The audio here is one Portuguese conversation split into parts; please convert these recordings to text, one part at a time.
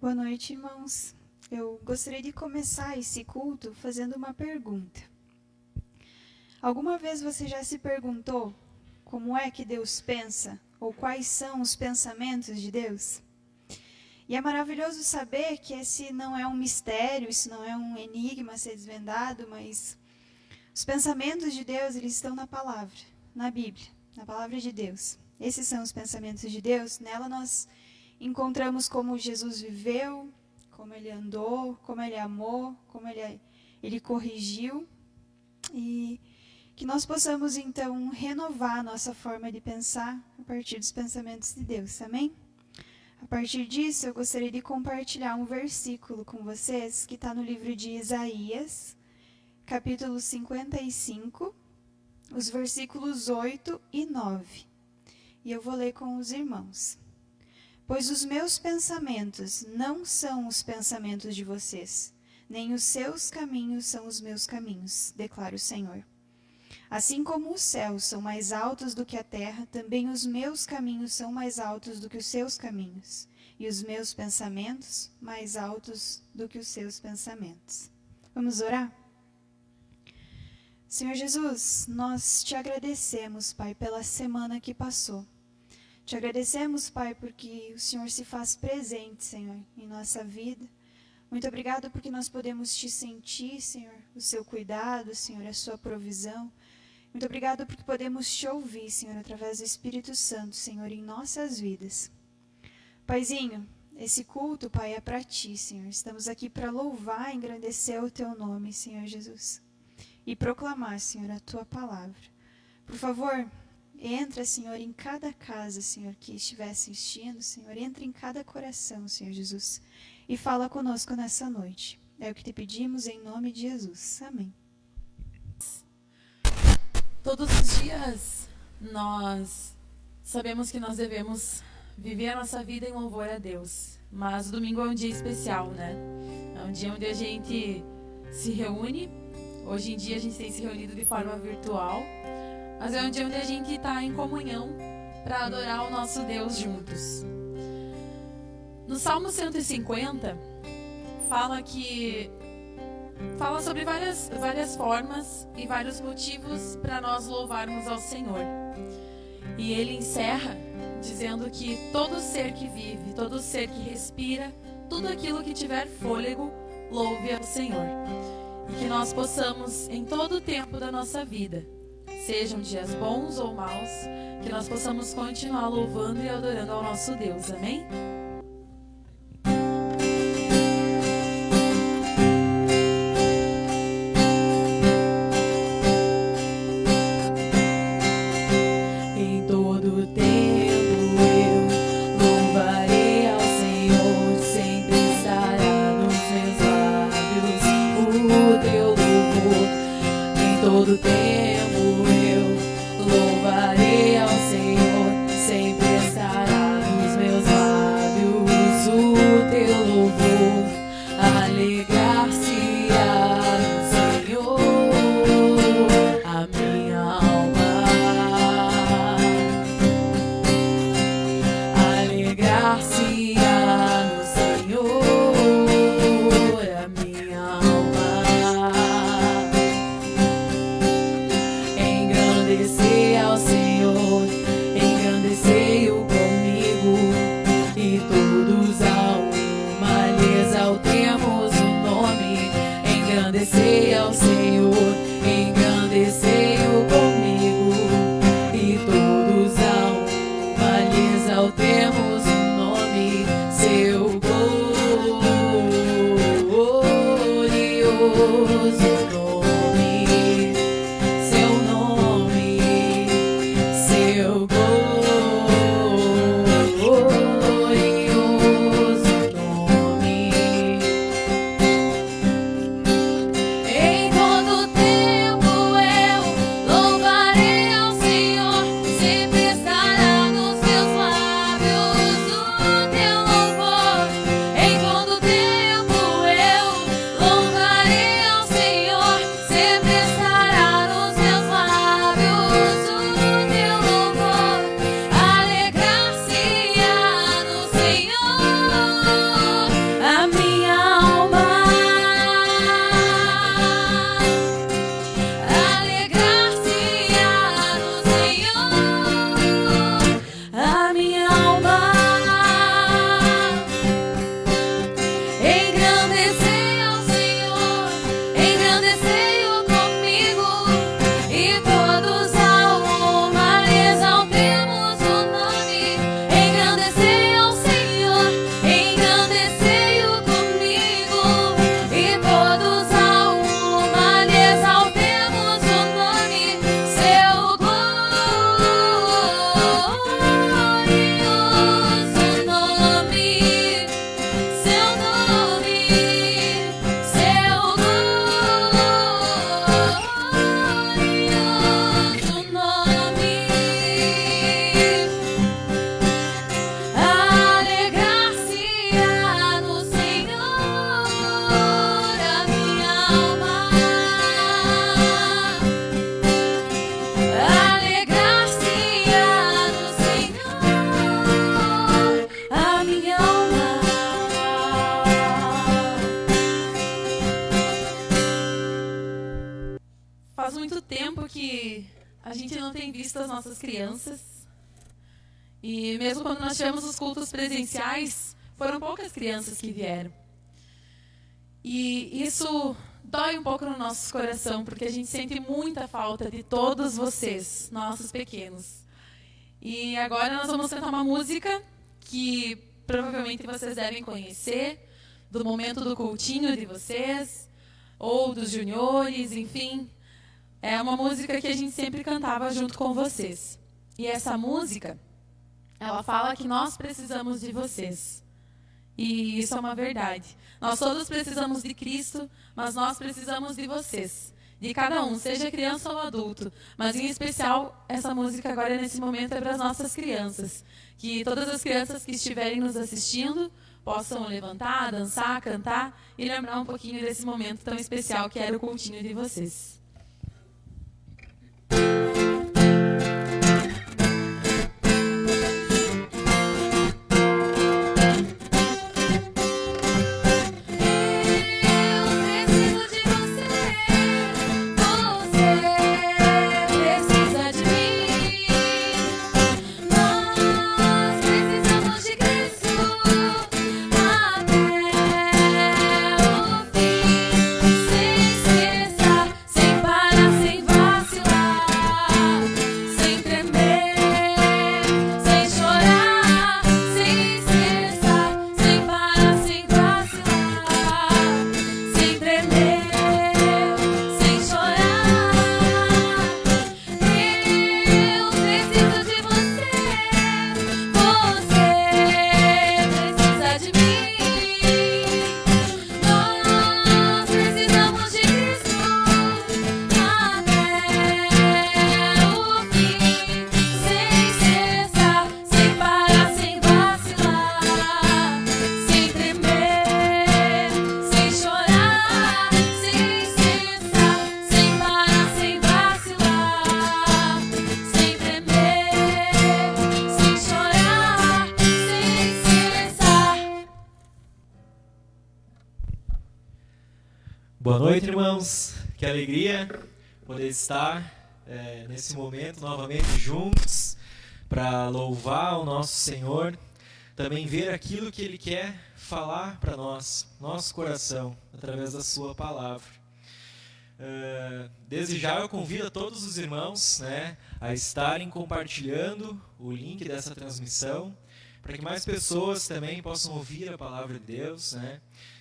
Boa noite, irmãos. Eu gostaria de começar esse culto fazendo uma pergunta. Alguma vez você já se perguntou como é que Deus pensa ou quais são os pensamentos de Deus? E é maravilhoso saber que esse não é um mistério, isso não é um enigma a ser desvendado, mas os pensamentos de Deus, eles estão na palavra, na Bíblia, na palavra de Deus. Esses são os pensamentos de Deus. Nela nós encontramos como Jesus viveu, como ele andou, como ele amou, como ele corrigiu. E que nós possamos, então, renovar a nossa forma de pensar a partir dos pensamentos de Deus. Amém? A partir disso, eu gostaria de compartilhar um versículo com vocês que está no livro de Isaías, capítulo 55, os versículos 8 e 9. E eu vou ler com os irmãos. Pois os meus pensamentos não são os pensamentos de vocês, nem os seus caminhos são os meus caminhos, declara o Senhor. Assim como os céus são mais altos do que a terra, também os meus caminhos são mais altos do que os seus caminhos, e os meus pensamentos mais altos do que os seus pensamentos. Vamos orar? Senhor Jesus, nós te agradecemos, Pai, pela semana que passou. Te agradecemos, Pai, porque o Senhor se faz presente, Senhor, em nossa vida. Muito obrigado porque nós podemos te sentir, Senhor, o seu cuidado, Senhor, a sua provisão. Muito obrigado porque podemos te ouvir, Senhor, através do Espírito Santo, Senhor, em nossas vidas. Paizinho, esse culto, Pai, é para ti, Senhor. Estamos aqui para louvar e engrandecer o teu nome, Senhor Jesus. E proclamar, Senhor, a tua palavra. Por favor, entra, Senhor, em cada casa, Senhor, que estiver assistindo, Senhor. Entra em cada coração, Senhor Jesus. E fala conosco nessa noite. É o que te pedimos em nome de Jesus. Amém. Todos os dias nós sabemos que nós devemos viver a nossa vida em louvor a Deus. Mas o domingo é um dia especial, né? É um dia onde a gente se reúne. Hoje em dia a gente tem se reunido de forma virtual. Mas é um dia onde a gente está em comunhão para adorar o nosso Deus juntos. No Salmo 150, fala sobre várias formas e vários motivos para nós louvarmos ao Senhor. E ele encerra dizendo que todo ser que vive, todo ser que respira, tudo aquilo que tiver fôlego, louve ao Senhor. E que nós possamos, em todo o tempo da nossa vida, sejam dias bons ou maus, que nós possamos continuar louvando e adorando ao nosso Deus. Amém? Em todo tempo eu louvarei ao Senhor, sempre estará nos meus lábios o teu louvor. Em todo tempo louvarei ao Senhor, sempre estará nos meus lábios o teu louvor. Alegrar-se-á no Senhor a minha alma. Alegrar-se-á no Senhor a minha alma. Engrandecer ao Senhor, engrandecei-o comigo, e todos a uma lhe exaltemos o nome. Engrandecei ao Senhor, engrandecei-o comigo, e todos a uma lhe exaltemos o nome. a gente não tem visto as nossas crianças. E mesmo quando nós tivemos os cultos presenciais, foram poucas crianças que vieram. E isso dói um pouco no nosso coração, porque a gente sente muita falta de todos vocês, nossos pequenos. E agora nós vamos cantar uma música que provavelmente vocês devem conhecer, do momento do cultinho de vocês, ou dos juniores, enfim. É uma música que a gente sempre cantava junto com vocês. E essa música, ela fala que nós precisamos de vocês. E isso é uma verdade. Nós todos precisamos de Cristo, mas nós precisamos de vocês. De cada um, seja criança ou adulto. Mas, em especial, essa música agora, nesse momento, é para as nossas crianças. Que todas as crianças que estiverem nos assistindo possam levantar, dançar, cantar e lembrar um pouquinho desse momento tão especial que era o cultinho de vocês. Boa noite, irmãos. Que alegria poder estar nesse momento novamente juntos para louvar o nosso Senhor, também ver aquilo que Ele quer falar para nós, nosso coração, através da Sua palavra. Desde já eu convido a todos os irmãos, a estarem compartilhando o link dessa transmissão, para que mais pessoas também possam ouvir a palavra de Deus,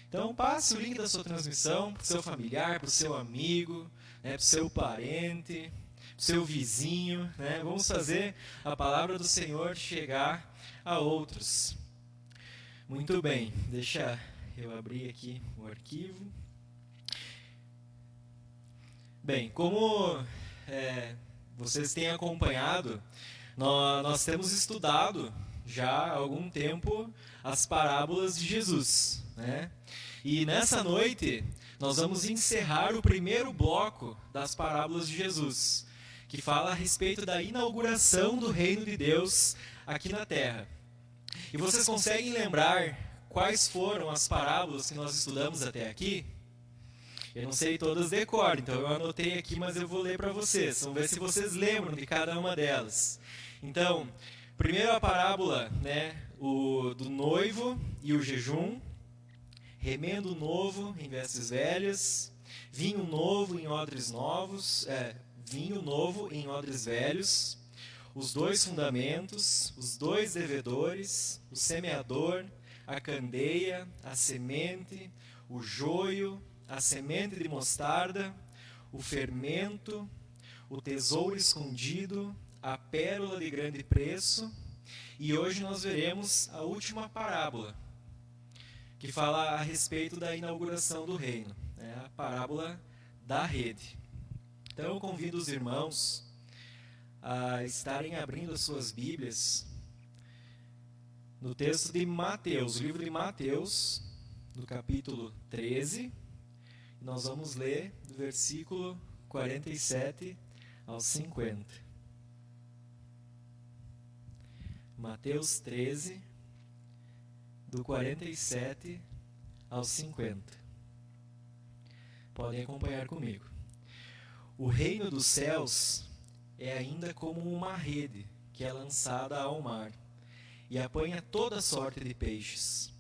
Então, passe o link da sua transmissão para o seu familiar, para o seu amigo, para o seu parente, para o seu vizinho. Vamos fazer a palavra do Senhor chegar a outros. Muito bem, deixa eu abrir aqui o arquivo. Bem, como vocês têm acompanhado, nós temos estudado já há algum tempo as parábolas de Jesus, E nessa noite, nós vamos encerrar o primeiro bloco das parábolas de Jesus, que fala a respeito da inauguração do reino de Deus aqui na terra. E vocês conseguem lembrar quais foram as parábolas que nós estudamos até aqui? Eu não sei todas de cor, então eu anotei aqui, mas eu vou ler para vocês. Vamos ver se vocês lembram de cada uma delas. Então, primeiro a parábola, do noivo e o jejum. Remendo novo em vestes velhas, vinho novo em odres novos, vinho novo em odres velhos, os dois fundamentos, os dois devedores, o semeador, a candeia, a semente, o joio, a semente de mostarda, o fermento, o tesouro escondido, a pérola de grande preço. E hoje nós veremos a última parábola, que fala a respeito da inauguração do reino, a parábola da rede. Então eu convido os irmãos a estarem abrindo as suas Bíblias no texto de Mateus, o livro de Mateus, no capítulo 13, e nós vamos ler do versículo 47 ao 50. Mateus 13, do 47 ao 50. Podem acompanhar comigo. O reino dos céus é ainda como uma rede que é lançada ao mar, e apanha toda sorte de peixes.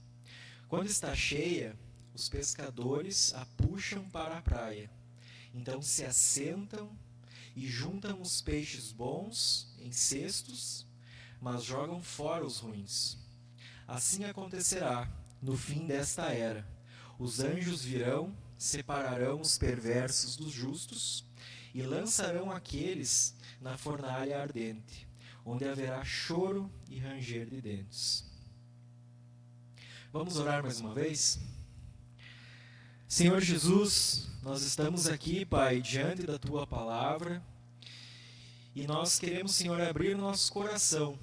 Quando está cheia, os pescadores a puxam para a praia. Então se assentam e juntam os peixes bons em cestos, mas jogam fora os ruins. Assim acontecerá no fim desta era. Os anjos virão, separarão os perversos dos justos e lançarão aqueles na fornalha ardente, onde haverá choro e ranger de dentes. Vamos orar mais uma vez? Senhor Jesus, nós estamos aqui, Pai, diante da Tua palavra, e nós queremos, Senhor, abrir nosso coração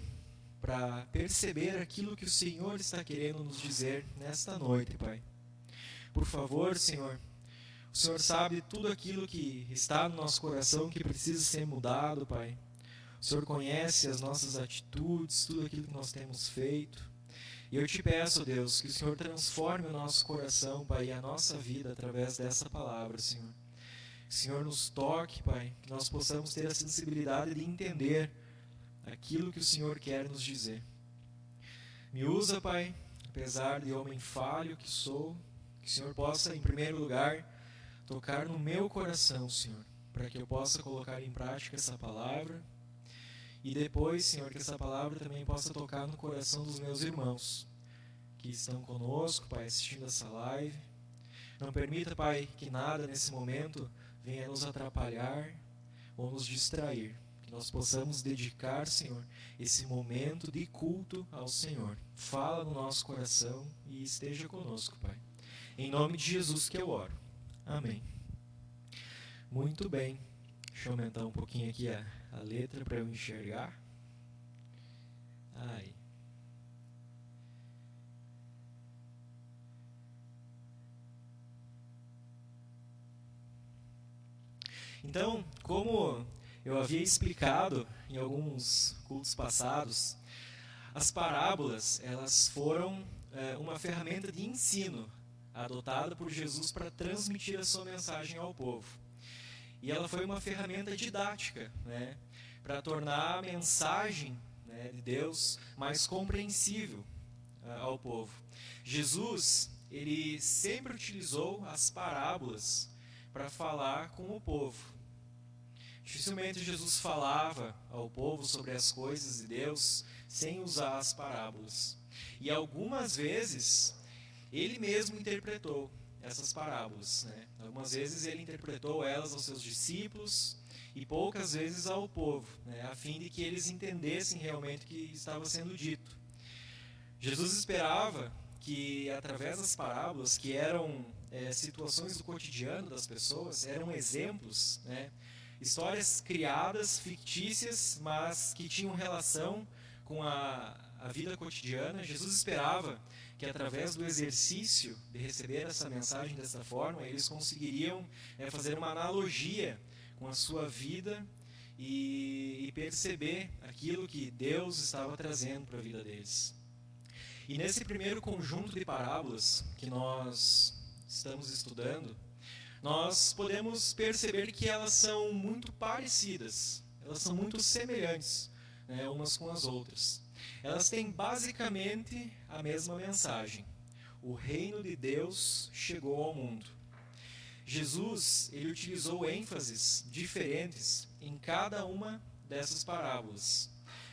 para perceber aquilo que o Senhor está querendo nos dizer nesta noite, Pai. Por favor, Senhor, o Senhor sabe tudo aquilo que está no nosso coração que precisa ser mudado, Pai. O Senhor conhece as nossas atitudes, tudo aquilo que nós temos feito. E eu te peço, Deus, que o Senhor transforme o nosso coração, Pai, e a nossa vida através dessa palavra, Senhor. Que o Senhor nos toque, Pai, que nós possamos ter a sensibilidade de entender aquilo que o Senhor quer nos dizer. Me usa, Pai, apesar de homem falho que sou, que o Senhor possa, em primeiro lugar, tocar no meu coração, Senhor, para que eu possa colocar em prática essa palavra. E depois, Senhor, que essa palavra também possa tocar no coração dos meus irmãos que estão conosco, Pai, assistindo essa live. Não permita, Pai, que nada nesse momento venha nos atrapalhar ou nos distrair. Que nós possamos dedicar, Senhor, esse momento de culto ao Senhor. Fala no nosso coração e esteja conosco, Pai. Em nome de Jesus que eu oro. Amém. Muito bem. Deixa eu aumentar um pouquinho aqui a letra para eu enxergar. Aí. Então, como eu havia explicado em alguns cultos passados, as parábolas, elas foram uma ferramenta de ensino adotada por Jesus para transmitir a sua mensagem ao povo. E ela foi uma ferramenta didática, né, para tornar a mensagem, né, de Deus mais compreensível ao povo. Jesus, ele sempre utilizou as parábolas para falar com o povo. Dificilmente Jesus falava ao povo sobre as coisas de Deus sem usar as parábolas. E algumas vezes ele mesmo interpretou essas parábolas, né? Algumas vezes ele interpretou elas aos seus discípulos e poucas vezes ao povo, né? A fim de que eles entendessem realmente o que estava sendo dito. Jesus esperava que através das parábolas, que eram situações do cotidiano das pessoas, eram exemplos, né? Histórias criadas, fictícias, mas que tinham relação com a vida cotidiana. Jesus esperava que através do exercício de receber essa mensagem dessa forma, eles conseguiriam fazer uma analogia com a sua vida e perceber aquilo que Deus estava trazendo para a vida deles. E nesse primeiro conjunto de parábolas que nós estamos estudando, nós podemos perceber que elas são muito parecidas, elas são muito semelhantes, né, umas com as outras. Elas têm basicamente a mesma mensagem. O reino de Deus chegou ao mundo. Jesus, ele utilizou ênfases diferentes em cada uma dessas parábolas,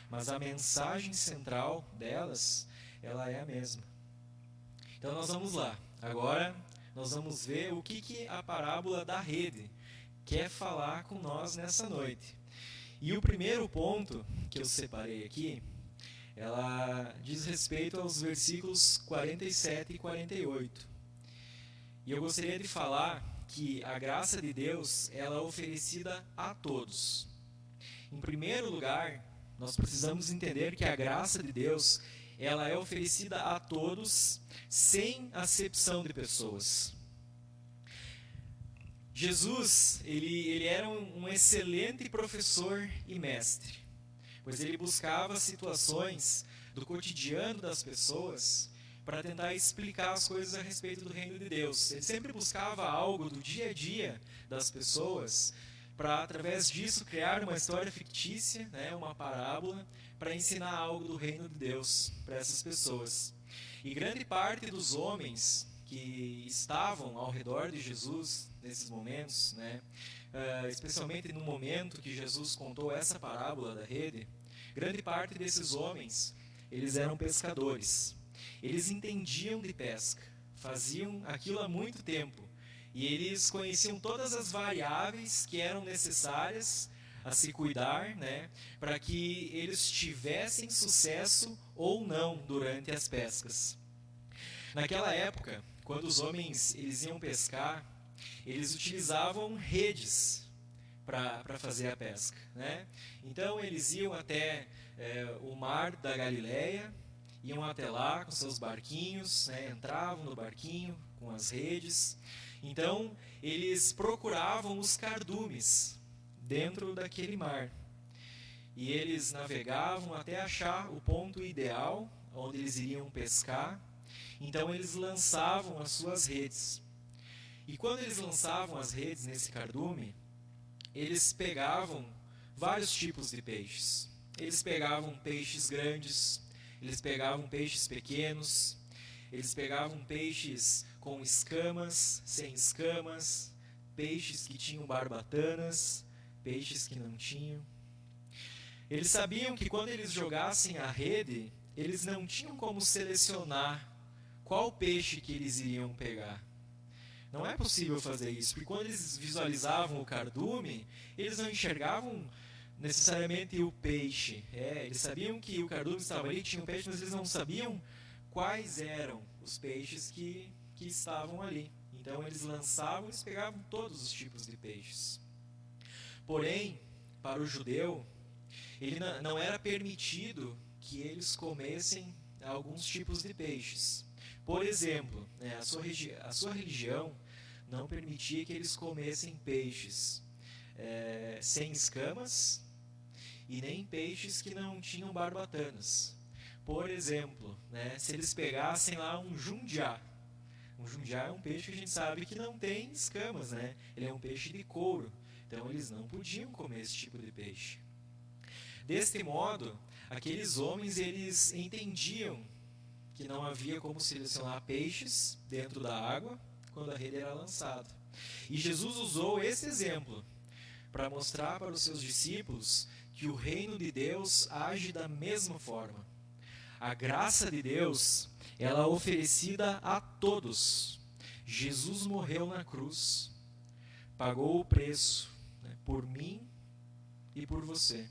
mas a mensagem central delas, ela é a mesma. Então nós vamos lá. Agora nós vamos ver o que a parábola da rede quer falar com nós nessa noite. E o primeiro ponto que eu separei aqui, ela diz respeito aos versículos 47 e 48. E eu gostaria de falar que a graça de Deus, ela é oferecida a todos. Em primeiro lugar, nós precisamos entender que a graça de Deus, ela é oferecida a todos, sem acepção de pessoas. Jesus, ele era um excelente professor e mestre, pois ele buscava situações do cotidiano das pessoas para tentar explicar as coisas a respeito do reino de Deus. Ele sempre buscava algo do dia a dia das pessoas para, através disso, criar uma história fictícia, né, uma parábola, para ensinar algo do reino de Deus para essas pessoas. E grande parte dos homens que estavam ao redor de Jesus nesses momentos, né, especialmente no momento que Jesus contou essa parábola da rede, grande parte desses homens, eles eram pescadores. Eles entendiam de pesca, faziam aquilo há muito tempo. E eles conheciam todas as variáveis que eram necessárias a se cuidar, né, para que eles tivessem sucesso ou não durante as pescas. Naquela época, quando os homens eles iam pescar, eles utilizavam redes para fazer a pesca, né? Então eles iam até o mar da Galileia, iam até lá com seus barquinhos, né? Entravam no barquinho com as redes. Então eles procuravam os cardumes dentro daquele mar e eles navegavam até achar o ponto ideal onde eles iriam pescar. Então eles lançavam as suas redes. E quando eles lançavam as redes nesse cardume, eles pegavam vários tipos de peixes. Eles pegavam peixes grandes, eles pegavam peixes pequenos, eles pegavam peixes com escamas, sem escamas, peixes que tinham barbatanas, peixes que não tinham. Eles sabiam que quando eles jogassem a rede, eles não tinham como selecionar qual peixe que eles iriam pegar. Não é possível fazer isso, porque quando eles visualizavam o cardume, eles não enxergavam necessariamente o peixe. Eles sabiam que o cardume estava ali, tinha um peixe, mas eles não sabiam quais eram os peixes que estavam ali. Então eles lançavam e eles pegavam todos os tipos de peixes. Porém, para o judeu, ele não era permitido que eles comessem alguns tipos de peixes. Por exemplo, né, a sua religião não permitia que eles comessem peixes sem escamas e nem peixes que não tinham barbatanas. Por exemplo, né, se eles pegassem lá um jundiá. Um jundiá é um peixe que a gente sabe que não tem escamas, né? Ele é um peixe de couro. Então eles não podiam comer esse tipo de peixe. Deste modo, aqueles homens eles entendiam que não havia como selecionar peixes dentro da água quando a rede era lançada. E Jesus usou esse exemplo para mostrar para os seus discípulos que o reino de Deus age da mesma forma. A graça de Deus, ela é oferecida a todos. Jesus morreu na cruz, pagou o preço, né, por mim e por você.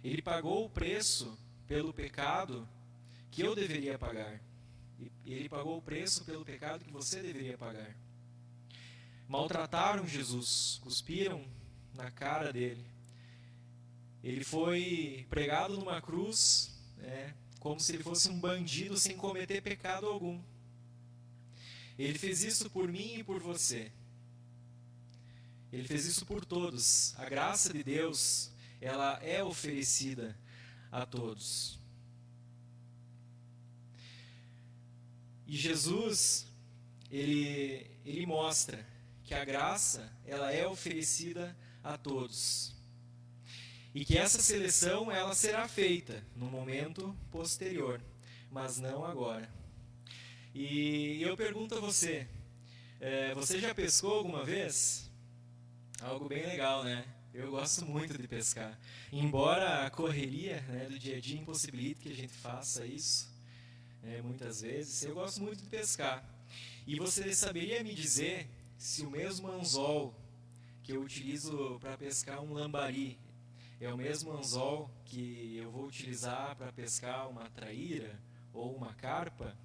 Ele pagou o preço pelo pecado que eu deveria pagar. Ele pagou o preço pelo pecado que você deveria pagar. Maltrataram Jesus, cuspiram na cara dele. Ele foi pregado numa cruz, né, como se ele fosse um bandido sem cometer pecado algum. Ele fez isso por mim e por você. Ele fez isso por todos. A graça de Deus, ela é oferecida a todos. E Jesus, ele mostra que a graça, ela é oferecida a todos. E que essa seleção, ela será feita no momento posterior, mas não agora. E eu pergunto a você, você já pescou alguma vez? Algo bem legal, né? Eu gosto muito de pescar. Embora a correria, né, do dia a dia impossibilite que a gente faça isso, muitas vezes, eu gosto muito de pescar. E você saberia me dizer se o mesmo anzol que eu utilizo para pescar um lambari é o mesmo anzol que eu vou utilizar para pescar uma traíra ou uma carpa?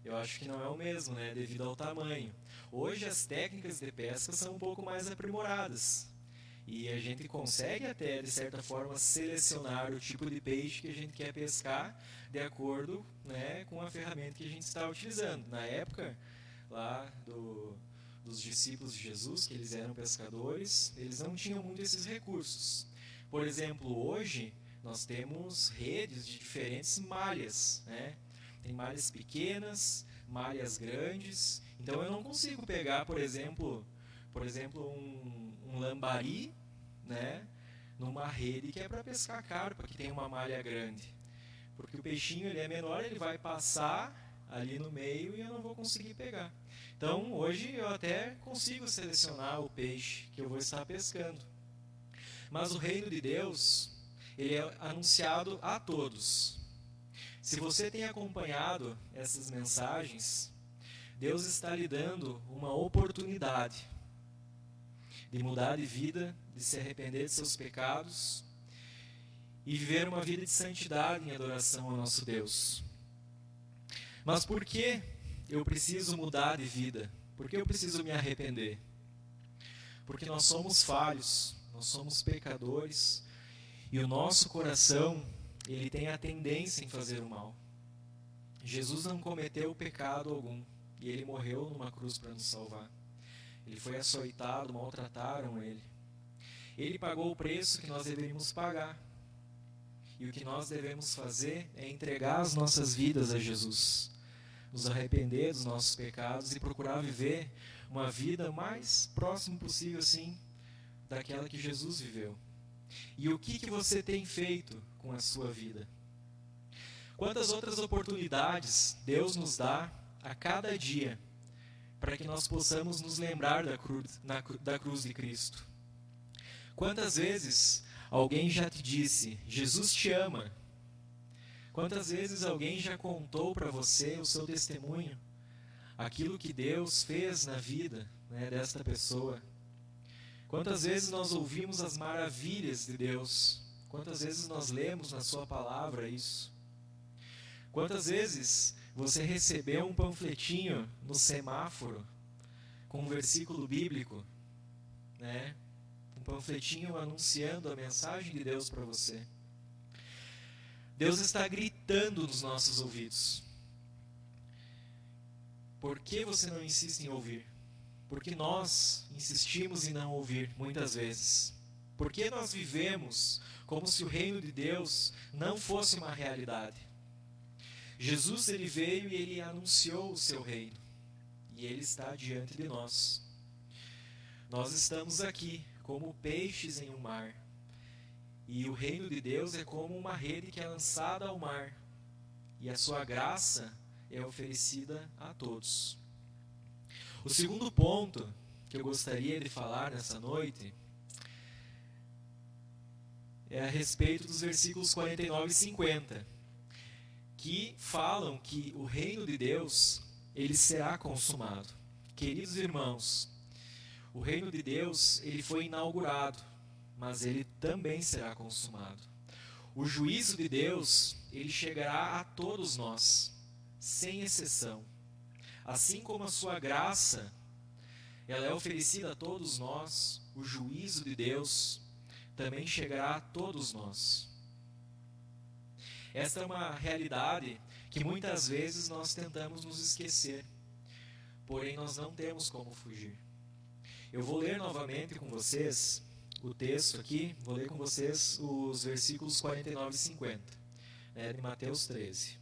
Eu acho que não é o mesmo, né, devido ao tamanho. Hoje as técnicas de pesca são um pouco mais aprimoradas. E a gente consegue até, de certa forma, selecionar o tipo de peixe que a gente quer pescar de acordo, né, com a ferramenta que a gente está utilizando. Na época lá dos discípulos de Jesus, que eles eram pescadores, eles não tinham muito esses recursos. Por exemplo, hoje nós temos redes de diferentes malhas, né? Tem malhas pequenas, malhas grandes. Então eu não consigo pegar, por exemplo, por exemplo, um lambari, né, numa rede que é para pescar carpa, que tem uma malha grande. Porque o peixinho ele é menor, ele vai passar ali no meio e eu não vou conseguir pegar. Então, hoje eu até consigo selecionar o peixe que eu vou estar pescando. Mas o reino de Deus, ele é anunciado a todos. Se você tem acompanhado essas mensagens, Deus está lhe dando uma oportunidade de mudar de vida, de se arrepender de seus pecados e viver uma vida de santidade em adoração ao nosso Deus. Mas por que eu preciso mudar de vida? Por que eu preciso me arrepender? Porque nós somos falhos, nós somos pecadores e o nosso coração, ele tem a tendência em fazer o mal. Jesus não cometeu pecado algum e ele morreu numa cruz para nos salvar. Ele foi açoitado, maltrataram ele. Ele pagou o preço que nós deveríamos pagar. E o que nós devemos fazer é entregar as nossas vidas a Jesus, nos arrepender dos nossos pecados e procurar viver uma vida mais próximo possível, assim, daquela que Jesus viveu. E o que você tem feito com a sua vida? Quantas outras oportunidades Deus nos dá a cada dia para que nós possamos nos lembrar da cruz de Cristo? Quantas vezes alguém já te disse, Jesus te ama? Quantas vezes alguém já contou para você o seu testemunho? Aquilo que Deus fez na vida, né, desta pessoa? Quantas vezes nós ouvimos as maravilhas de Deus? Quantas vezes nós lemos na sua palavra isso? Quantas vezes você recebeu um panfletinho no semáforo com um versículo bíblico, né? Um panfletinho anunciando a mensagem de Deus para você? Deus está gritando nos nossos ouvidos. Por que você não insiste em ouvir? Porque nós insistimos em não ouvir muitas vezes. Porque nós vivemos como se o reino de Deus não fosse uma realidade. Jesus, ele veio e ele anunciou o seu reino. E ele está diante de nós. Nós estamos aqui como peixes em um mar. E o reino de Deus é como uma rede que é lançada ao mar. E a sua graça é oferecida a todos. O segundo ponto que eu gostaria de falar nessa noite é a respeito dos versículos 49 e 50. Que falam que o reino de Deus, ele será consumado. Queridos irmãos, o reino de Deus, ele foi inaugurado, mas ele também será consumado. O juízo de Deus, ele chegará a todos nós, sem exceção. Assim como a sua graça, ela é oferecida a todos nós, o juízo de Deus também chegará a todos nós. Esta é uma realidade que muitas vezes nós tentamos nos esquecer, porém nós não temos como fugir. Eu vou ler novamente com vocês o texto aqui, vou ler com vocês os versículos 49 e 50, né, de Mateus 13.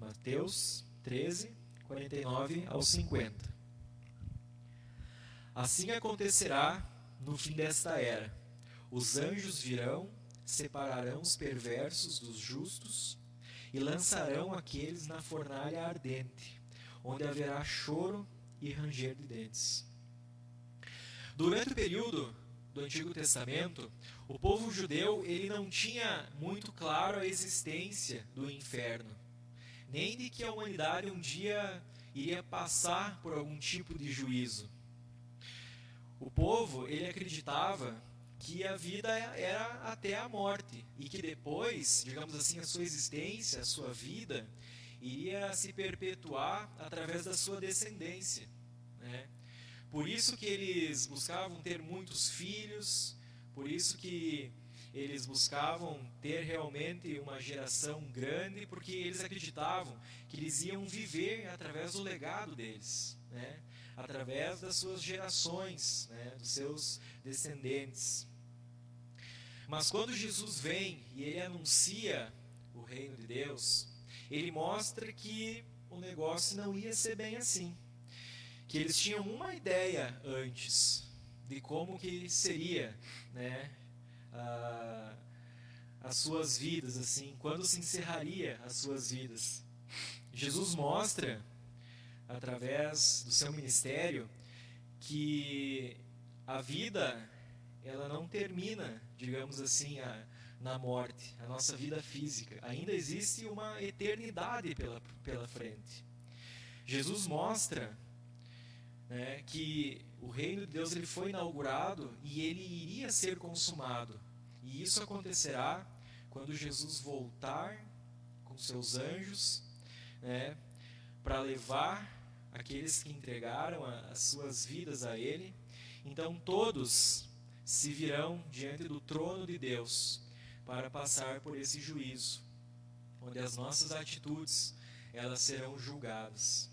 Mateus 13, 49 ao 50. Assim acontecerá no fim desta era. Os anjos virão, separarão os perversos dos justos e lançarão aqueles na fornalha ardente, onde haverá choro e ranger de dentes. Durante o período do Antigo Testamento, o povo judeu ele não tinha muito claro a existência do inferno, nem de que a humanidade um dia iria passar por algum tipo de juízo. O povo ele acreditava que a vida era até a morte e que depois, digamos assim, a sua existência, a sua vida, iria se perpetuar através da sua descendência, né? Por isso que eles buscavam ter muitos filhos, por isso que eles buscavam ter realmente uma geração grande, porque eles acreditavam que eles iam viver através do legado deles, né? Através das suas gerações, né? Dos seus descendentes. Mas quando Jesus vem e ele anuncia o reino de Deus, ele mostra que o negócio não ia ser bem assim. Que eles tinham uma ideia antes, de como que seria, né, as suas vidas, assim, quando se encerraria as suas vidas. Jesus mostra, através do seu ministério, que a vida, ela não termina, digamos assim, na morte, a nossa vida física. Ainda existe uma eternidade pela frente. Jesus mostra, né, que o reino de Deus ele foi inaugurado e ele iria ser consumado. E isso acontecerá quando Jesus voltar com seus anjos, né, para levar aqueles que entregaram as suas vidas a Ele. Então todos se virão diante do trono de Deus para passar por esse juízo, onde as nossas atitudes elas serão julgadas.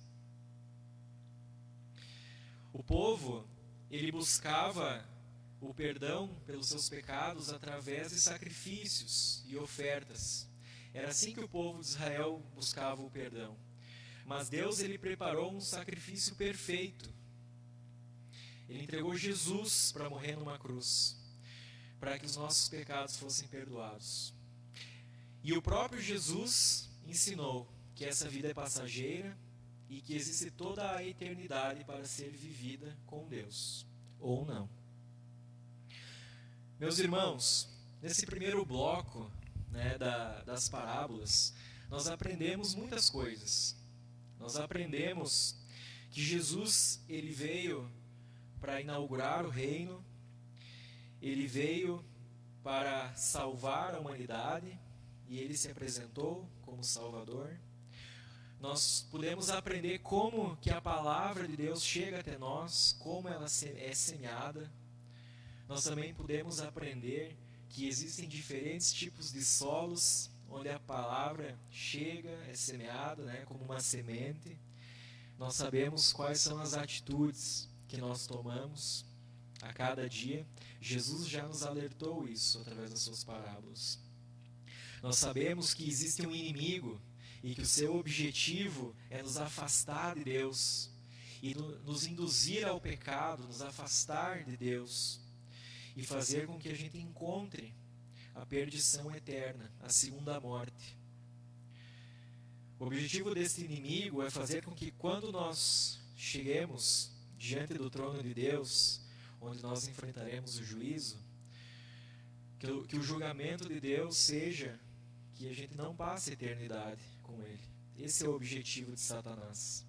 O povo, ele buscava o perdão pelos seus pecados através de sacrifícios e ofertas. Era assim que o povo de Israel buscava o perdão. Mas Deus, ele preparou um sacrifício perfeito. Ele entregou Jesus para morrer numa cruz, para que os nossos pecados fossem perdoados. E o próprio Jesus ensinou que essa vida é passageira e que existe toda a eternidade para ser vivida com Deus, ou não. Meus irmãos, nesse primeiro bloco, né, das parábolas, nós aprendemos muitas coisas. Nós aprendemos que Jesus, ele veio para inaugurar o reino, ele veio para salvar a humanidade e ele se apresentou como Salvador. Nós podemos aprender como que a palavra de Deus chega até nós, como ela é semeada. Nós também podemos aprender que existem diferentes tipos de solos onde a palavra chega, é semeada, né, como uma semente. Nós sabemos quais são as atitudes que nós tomamos a cada dia. Jesus já nos alertou isso através das suas parábolas. Nós sabemos que existe um inimigo e que o seu objetivo é nos afastar de Deus e nos induzir ao pecado, nos afastar de Deus e fazer com que a gente encontre a perdição eterna, a segunda morte. O objetivo desse inimigo é fazer com que quando nós cheguemos diante do trono de Deus, onde nós enfrentaremos o juízo, que o julgamento de Deus seja que a gente não passe a eternidade com Ele. Esse é o objetivo de Satanás.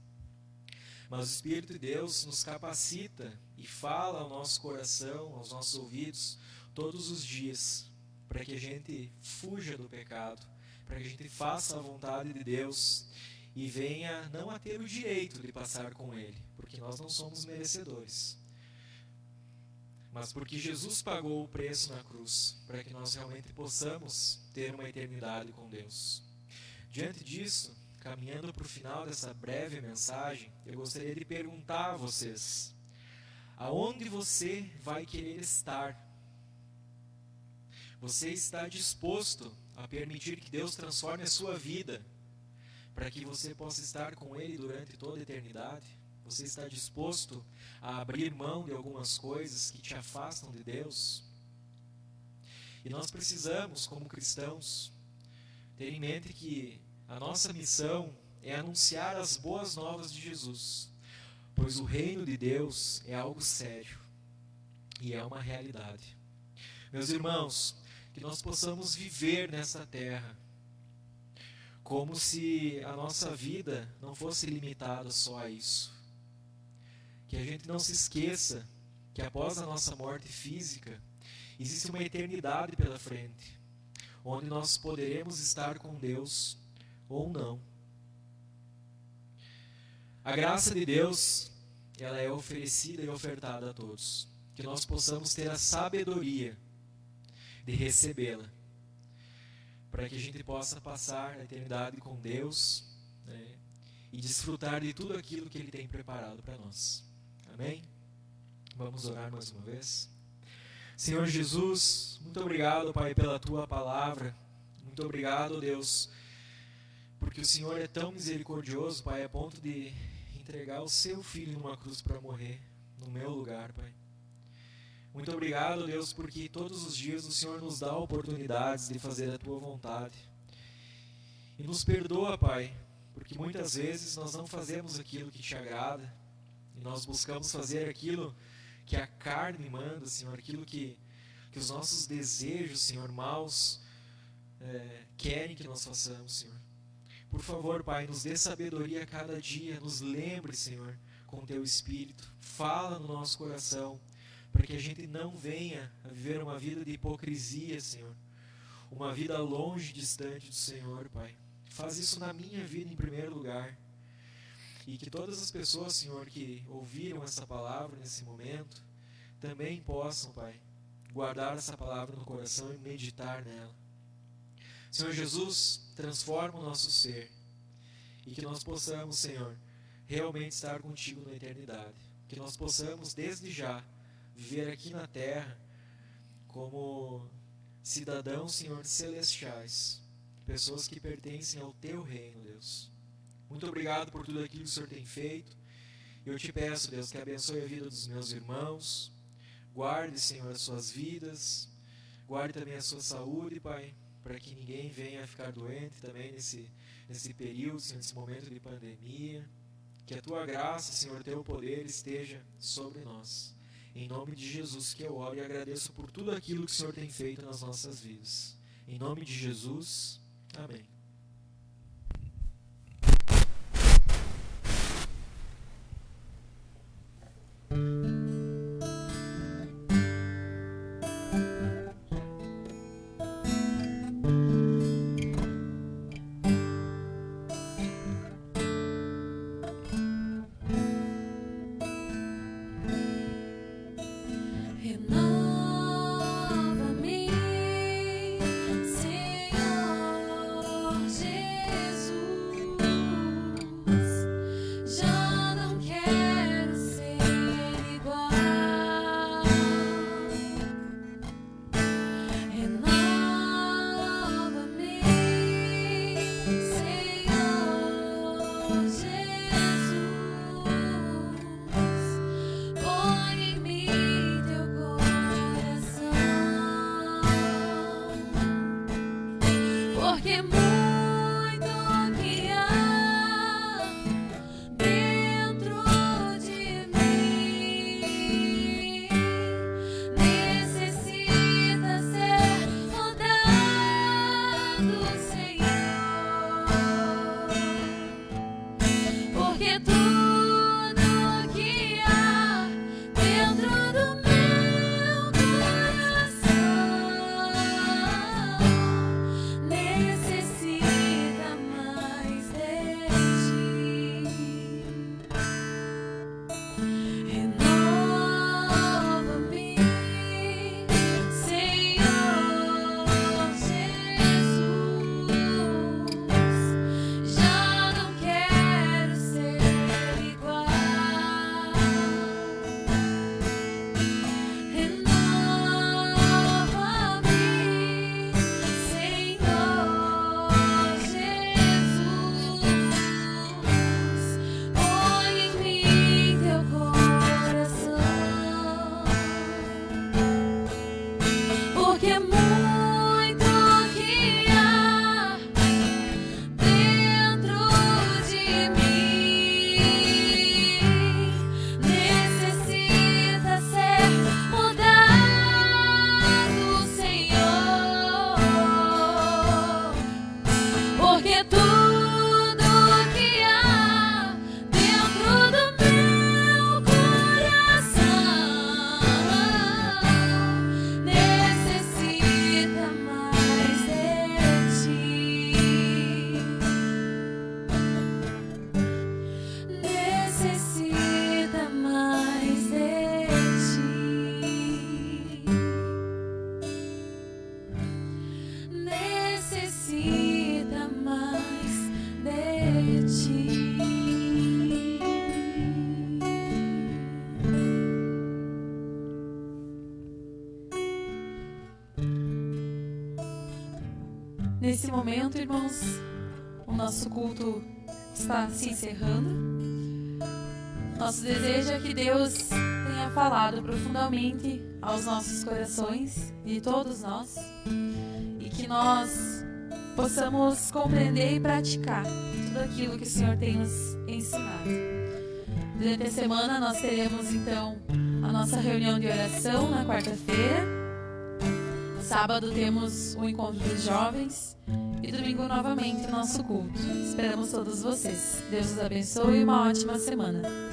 Mas o Espírito de Deus nos capacita e fala ao nosso coração, aos nossos ouvidos, todos os dias, para que a gente fuja do pecado, para que a gente faça a vontade de Deus e venha não a ter o direito de passar com Ele, porque nós não somos merecedores, mas porque Jesus pagou o preço na cruz, para que nós realmente possamos ter uma eternidade com Deus. Diante disso, caminhando para o final dessa breve mensagem, eu gostaria de perguntar a vocês: aonde você vai querer estar? Você está disposto a permitir que Deus transforme a sua vida para que você possa estar com Ele durante toda a eternidade? Você está disposto a abrir mão de algumas coisas que te afastam de Deus? E nós precisamos, como cristãos, ter em mente que a nossa missão é anunciar as boas novas de Jesus, pois o reino de Deus é algo sério e é uma realidade. Meus irmãos, que nós possamos viver nessa terra como se a nossa vida não fosse limitada só a isso. Que a gente não se esqueça que após a nossa morte física, existe uma eternidade pela frente, onde nós poderemos estar com Deus ou não. A graça de Deus, ela é oferecida e ofertada a todos. Que nós possamos ter a sabedoria de recebê-la, para que a gente possa passar a eternidade com Deus, né, e desfrutar de tudo aquilo que Ele tem preparado para nós. Amém? Vamos orar mais uma vez. Senhor Jesus, muito obrigado, Pai, pela Tua palavra. Muito obrigado, Deus, porque o Senhor é tão misericordioso, Pai, a ponto de entregar o Seu Filho numa cruz para morrer no meu lugar, Pai. Muito obrigado, Deus, porque todos os dias o Senhor nos dá oportunidades de fazer a Tua vontade. E nos perdoa, Pai, porque muitas vezes nós não fazemos aquilo que Te agrada, e nós buscamos fazer aquilo que a carne manda, Senhor, aquilo que os nossos desejos, Senhor, maus, querem que nós façamos, Senhor. Por favor, Pai, nos dê sabedoria a cada dia, nos lembre, Senhor, com Teu Espírito, fala no nosso coração, para que a gente não venha a viver uma vida de hipocrisia, Senhor, uma vida longe, distante do Senhor, Pai. Faz isso na minha vida em primeiro lugar, e que todas as pessoas, Senhor, que ouviram essa palavra nesse momento, também possam, Pai, guardar essa palavra no coração e meditar nela. Senhor Jesus, transforma o nosso ser, e que nós possamos, Senhor, realmente estar contigo na eternidade. Que nós possamos, desde já, viver aqui na terra como cidadãos, Senhor, celestiais, pessoas que pertencem ao Teu reino, Deus. Muito obrigado por tudo aquilo que o Senhor tem feito. Eu Te peço, Deus, que abençoe a vida dos meus irmãos, guarde, Senhor, as suas vidas, guarde também a sua saúde, Pai, para que ninguém venha a ficar doente também nesse período, Senhor, nesse momento de pandemia. Que a Tua graça, Senhor, Teu poder esteja sobre nós. Em nome de Jesus que eu oro e agradeço por tudo aquilo que o Senhor tem feito nas nossas vidas. Em nome de Jesus, amém. Renova-me, Senhor Jesus. Já não quero ser igual. Renova-me, Senhor Jesus. Põe em mim Teu coração, porque muito que há dentro de mim necessita ser mudado, Senhor. Porque tudo que há dentro do meu coração necessita mais de Ti. Renova-me, Senhor Jesus. Já não quero ser igual. Renova-me, Senhor Jesus. Põe em mim Teu coração, porque muito que há dentro de mim necessita ser mudado, Senhor. Porque tudo que há dentro do meu coração necessita mais de Ti. Necessita mais de Ti. Necessita mais de Ti. Nesse momento, irmãos, o nosso culto está se encerrando. Nosso desejo é que Deus tenha tenha falado profundamente aos nossos corações, de todos nós, e que nós possamos compreender e praticar tudo aquilo que o Senhor tem nos ensinado. Durante a semana nós teremos então a nossa reunião de oração na quarta-feira. Sábado temos o encontro dos jovens e domingo novamente o nosso culto. Esperamos todos vocês. Deus os abençoe e uma ótima semana.